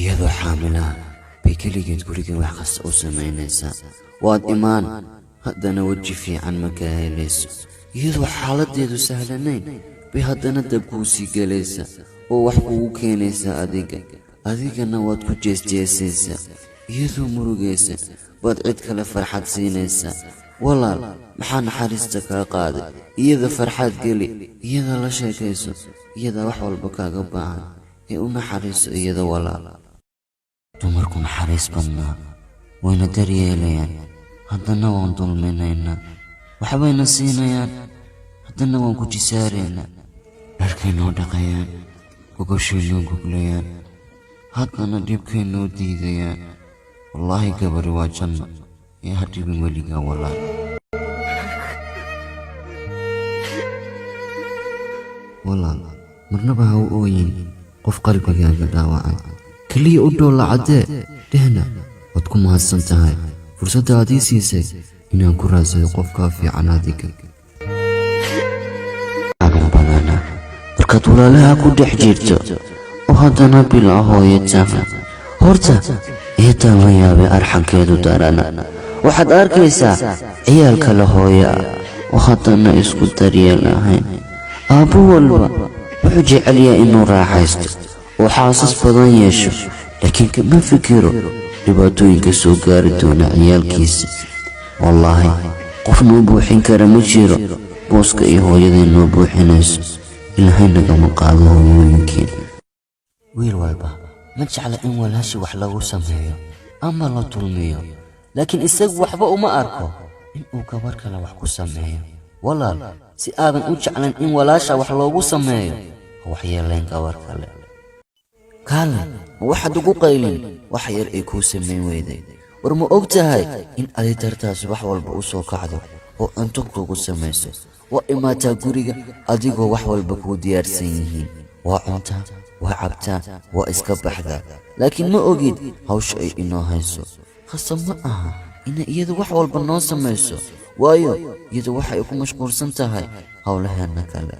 iyadoo xaamila bay keligeed guriga wax kasta u samaynaysaa. waad imaan haddana weji fiican ma ka helayso. iyadoo xaaladeedu sahlanayn bay haddana dab kuu sii gelaysaa oo wax kugu keenaysaa adigana waad ku jeesjeesaysaa. iyadoo murugaysa baad cid kale farxad siinaysaa. walaal, maxaa naxariista kaa qaaday? iyada farxad geli, iyada la sheekayso, iyada wax walba kaaga baahan ee u naxariiso iyada walaal. dumarku naxariis badnaa, wayna daryeelayaan, haddana waan dulminaynaa. waxbayna siinayaan, haddana waan ku jisaaraynaa. dharkaynoo dhaqayaan, gogoshaynoo goglayaan, haddana dhibkaynoo diidayaan. wallaahi gabari waa janno ee ha dhibin weligaa walaal. walaal, marnaba ha u ooyin qof qalbigaaga dhaawacay. keliya u dhoolla caddee dhehna waad ku mahadsan tahay fursadda aad ii siisay inaan ku raadsado qofkaa fiican adiga. caban badana markaad walaalaha ku dhex jirto oo haddana bilaa hooyo taha. horta eetaan la yaabay arxankeedu darana. waxaad arkaysaa ciyaal kale hooyo ah oo haddana isku daryeel ahayn. aabbo walba wuxuu jecel yahay inuu raaxaysto oo xaasas badan yeesho, laakiin kama fikiro dhibaatooyinka soo gaari doona ciyaalkiisa. wallaahi, qof noo buuxin kara ma jiro booska iyo hooyaday noo buuxinayso. ilaahay nagama qaado hooyooyinkeen. wiil walba ma jecla in walaashi wax lagu sameeyo ama la dulmiyo, laakiin isagu waxba uma arko inuu gabar kale wax ku sameeyo. walaal, si aadan u jeclayn in walaasha wax loogu sameeyo, ha waxyeelayn gabar kale. kaale, ma waxaad ugu qaylin wax yar ay kuu samayn weyday? war ma og tahay in adi dartaas wax walba u soo kacdo oo cunto kuugu samayso? waa imaataa guriga adigoo wax walba kuu diyaarsan yihiin. waa cuntaa, waa cabtaa, waa iska baxdaa, laakiin ma ogid hawsha ay inoo hayso. khasab ma aha inay iyadu wax walba noo samayso, waayo iyadu waxay ku mashquulsan tahay howlaheena kale.